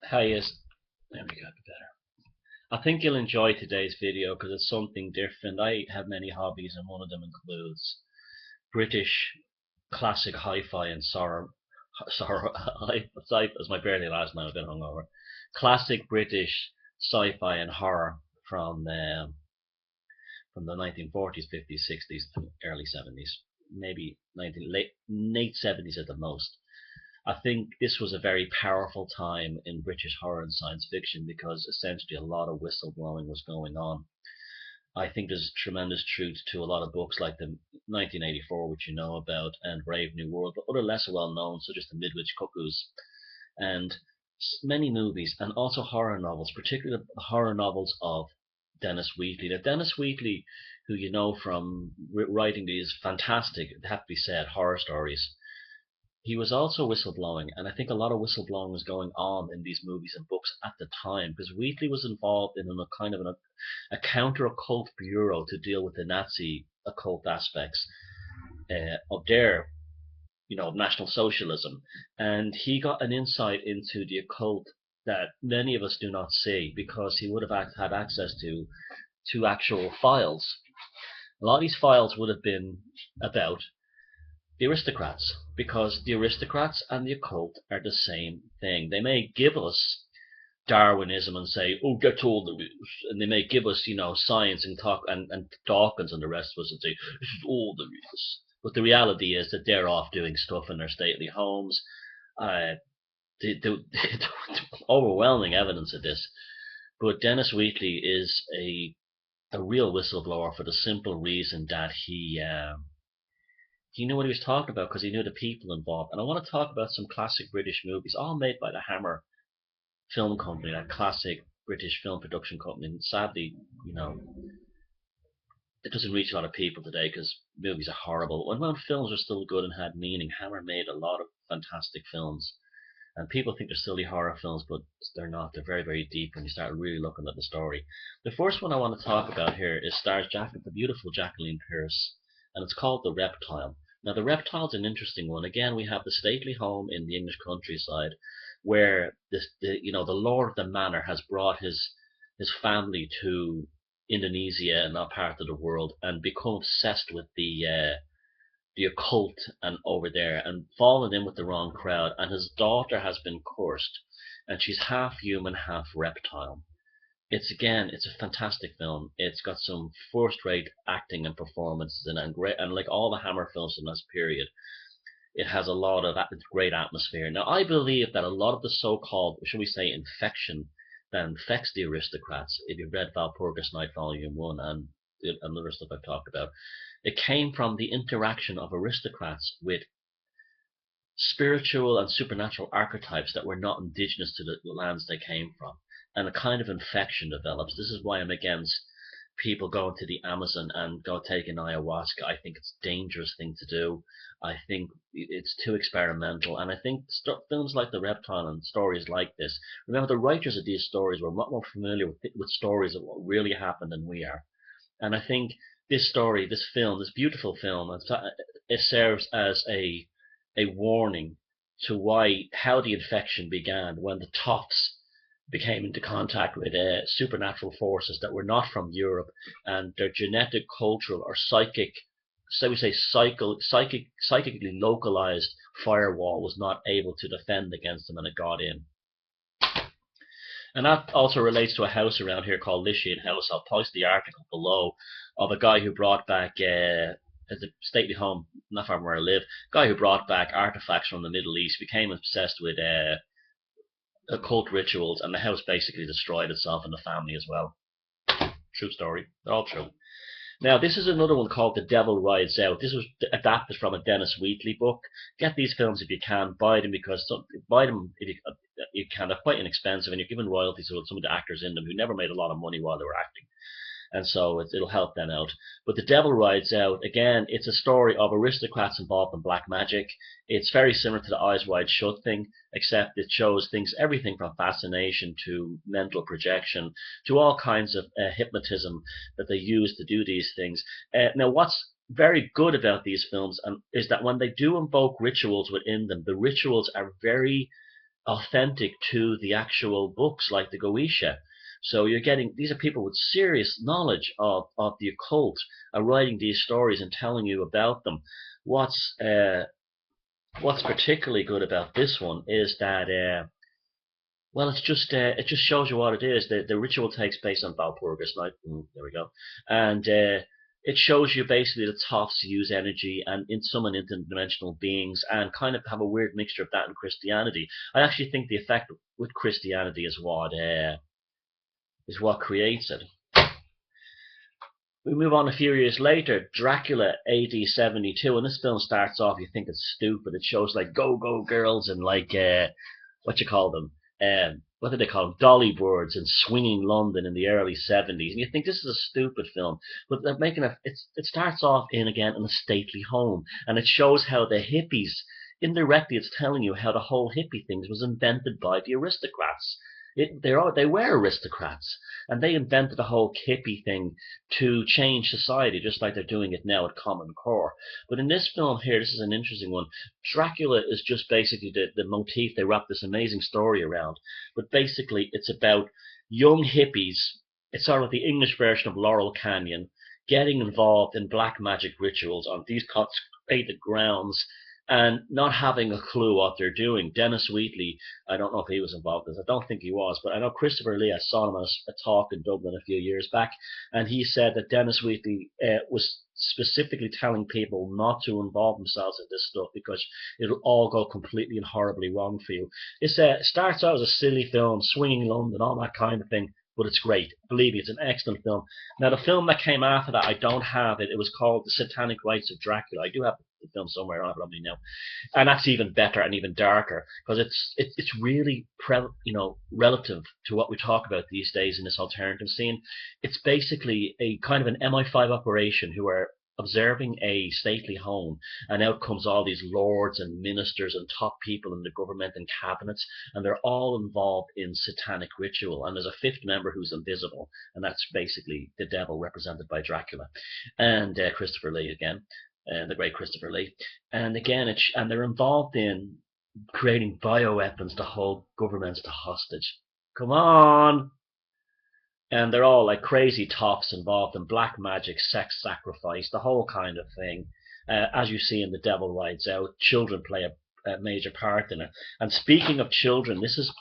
Hi, yes. There we go, better. I think you'll enjoy today's video because it's something different. I have many hobbies, and one of them includes British classic hi-fi and sorrow, as my barely last night, I've been hungover. Classic British sci-fi and horror from the 1940s, 50s, 60s, to early 70s, maybe late 70s at the most. I think this was a very powerful time in British horror and science fiction because essentially a lot of whistleblowing was going on. I think there's tremendous truth to a lot of books like the 1984, which you know about, and Brave New World, but other lesser well known, such as the Midwich Cuckoos, and many movies, and also horror novels, particularly the horror novels of Dennis Wheatley. Now, Dennis Wheatley, who you know from writing these fantastic, it have to be said, horror stories, he was also whistleblowing, and I think a lot of whistleblowing was going on in these movies and books at the time because Wheatley was involved in a kind of a counter occult bureau to deal with the Nazi occult aspects of their, National Socialism, and he got an insight into the occult that many of us do not see because he would have had access to actual files. A lot of these files would have been about the aristocrats, because the aristocrats and the occult are the same thing. They may give us Darwinism and say, "Oh, that's all there is," and they may give us, science and talk and Dawkins and the rest of us and say, "This is all there is." But the reality is that they're off doing stuff in their stately homes. Uh, the overwhelming evidence of this. But Dennis Wheatley is a real whistleblower for the simple reason that he knew what he was talking about because he knew the people involved. And I want to talk about some classic British movies, all made by the Hammer Film Company, that classic British film production company. And sadly, you know, it doesn't reach a lot of people today because movies are horrible. When films were still good and had meaning, Hammer made a lot of fantastic films. And people think they're silly horror films, but they're not. They're very, very deep when you start really looking at the story. The first one I want to talk about here is stars the beautiful Jacqueline Pearce, and it's called The Reptile. Now, The Reptile's an interesting one. Again, we have the stately home in the English countryside, where the lord of the manor has brought his family to Indonesia and that part of the world, and become obsessed with the occult and over there and fallen in with the wrong crowd, and his daughter has been cursed, and she's half human, half reptile. It's a fantastic film. It's got some first-rate acting and performances in it, and great, and like all the Hammer films from this period, it has a lot of great atmosphere. Now, I believe that a lot of the so-called, shall we say, infection that infects the aristocrats, if you've read Walpurgis Night Volume 1 and other stuff I've talked about, it came from the interaction of aristocrats with spiritual and supernatural archetypes that were not indigenous to the lands they came from. And a kind of infection develops. This is why I'm against people going to the Amazon and go taking ayahuasca. I think it's a dangerous thing to do. I think it's too experimental. And I think films like The Reptile and stories like this, remember the writers of these stories were a lot more familiar with stories of what really happened than we are. And I think this story, this film, this beautiful film, it serves as a warning to how the infection began when the toffs became into contact with supernatural forces that were not from Europe, and their genetic, cultural, or psychic, so we say psychically localized firewall was not able to defend against them, and it got in. And that also relates to a house around here called Lishian House. I'll post the article below of a guy who brought back at the stately home, not far from where I live, guy who brought back artifacts from the Middle East, became obsessed with occult rituals, and the house basically destroyed itself and the family as well. True story. They're all true. Now, this is another one called The Devil Rides Out. This was adapted from a Dennis Wheatley book. Get these films if you can. Buy them buy them if you can. They're quite inexpensive, and you're giving royalties to some of the actors in them who never made a lot of money while they were acting, and so it'll help them out. But The Devil Rides Out, again, it's a story of aristocrats involved in black magic. It's very similar to the Eyes Wide Shut thing, except it shows everything from fascination to mental projection to all kinds of hypnotism that they use to do these things. Now, what's very good about these films is that when they do invoke rituals within them, the rituals are very authentic to the actual books like the Goetia. So you're getting, these are people with serious knowledge of the occult are writing these stories and telling you about them. What's uh, what's particularly good about this one is that well, it just shows you what it is. The ritual takes place on Valpurgis night. There we go, and it shows you basically the Toffs use energy and in summon interdimensional beings and kind of have a weird mixture of that and Christianity. I actually think the effect with Christianity is what creates it. We move on a few years later, Dracula AD 72, and this film starts off, you think it's stupid. It shows like go-go girls and like, what you call them? What do they call them? Dolly birds in swinging London in the early 70s. And you think this is a stupid film, but they're making it starts off again in a stately home, and it shows how the hippies, indirectly it's telling you how the whole hippie thing was invented by the aristocrats. They were aristocrats, and they invented the whole hippie thing to change society, just like they're doing it now at Common Core. But in this film here, this is an interesting one. Dracula is just basically the motif they wrap this amazing story around. But basically, it's about young hippies. It's sort of the English version of Laurel Canyon, getting involved in black magic rituals on these consecrated grounds and not having a clue what they're doing. Dennis Wheatley, I don't know if he was involved in this. I don't think he was, but I know Christopher Lee. I saw him on a talk in Dublin a few years back, and he said that Dennis Wheatley was specifically telling people not to involve themselves in this stuff because it'll all go completely and horribly wrong for you. It starts out as a silly film, swinging London, all that kind of thing, but it's great. Believe me, it's an excellent film. Now, the film that came after that, I don't have it. It was called The Satanic Rites of Dracula. I do have the film somewhere. I don't have it on me now, and that's even better and even darker because it's really relative to what we talk about these days in this alternative scene. It's basically a kind of an MI5 operation who are observing a stately home, and out comes all these lords and ministers and top people in the government and cabinets, and they're all involved in satanic ritual. And there's a fifth member who's invisible, and that's basically the devil represented by Dracula, and Christopher Lee again, the great Christopher Lee. And again, and they're involved in creating bioweapons to hold governments to hostage. Come on! And they're all like crazy toffs involved in black magic, sex sacrifice, the whole kind of thing. As you see in The Devil Rides Out, children play a major part in it. And speaking of children, this is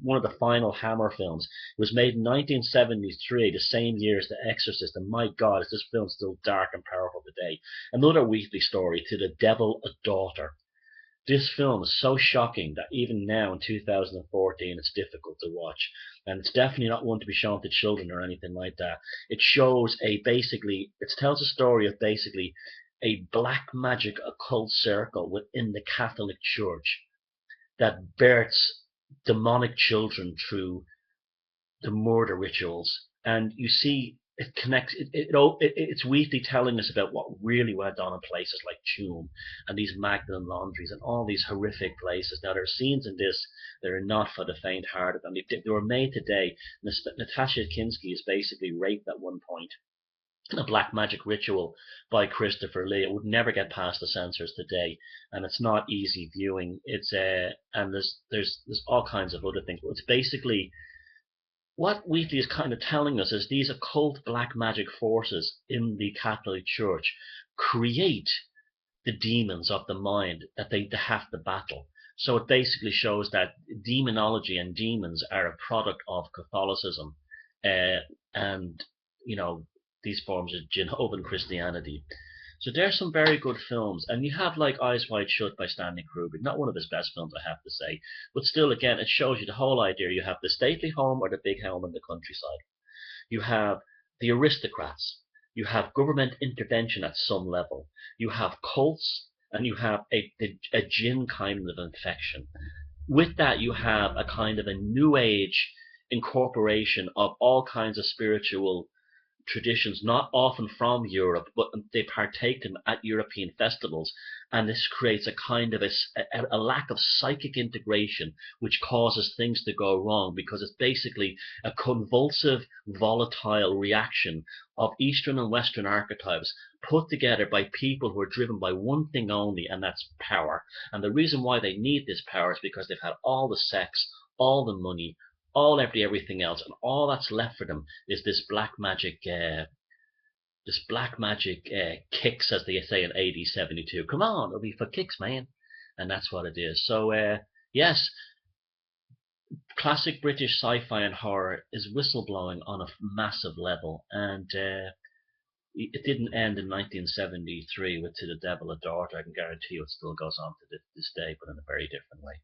one of the final Hammer films. It was made in 1973, the same year as The Exorcist, and my God, is this film still dark and powerful today. Another Wheatley story, To the Devil a Daughter. This film is so shocking that even now in 2014 it's difficult to watch, and it's definitely not one to be shown to children or anything like that. It shows it tells a story of basically a black magic occult circle within the Catholic Church that births demonic children through the murder rituals. And you see it connects. It's Wheatley telling us about what really went on in places like Tuam and these Magdalen laundries and all these horrific places. Now there are scenes in this that are not for the faint-hearted, and they were made today. Natasha Kinski is basically raped at one point in a black magic ritual by Christopher Lee. It would never get past the censors today, and it's not easy viewing. It's and there's all kinds of other things, but it's basically what Wheatley is kind of telling us is these occult black magic forces in the Catholic Church create the demons of the mind that they have to battle. So it basically shows that demonology and demons are a product of Catholicism, and these forms of Jehovah Christianity. So there's some very good films, and you have like Eyes Wide Shut by Stanley Kubrick, not one of his best films, I have to say, but still, again, it shows you the whole idea. You have the stately home or the big home in the countryside. You have the aristocrats. You have government intervention at some level. You have cults, and you have a jinn kind of infection. With that, you have a kind of a new age incorporation of all kinds of spiritual traditions, not often from Europe, but they partake them at European festivals, and this creates a kind of a lack of psychic integration, which causes things to go wrong because it's basically a convulsive, volatile reaction of Eastern and Western archetypes put together by people who are driven by one thing only, and that's power. And the reason why they need this power is because they've had all the sex, all the money, everything else, and all that's left for them is this black magic kicks, as they say in AD 72. Come on, it'll be for kicks, man, and that's what it is. So yes, classic British sci-fi and horror is whistleblowing on a massive level, and it didn't end in 1973 with To the Devil a Daughter. I can guarantee you it still goes on to this day, but in a very different way.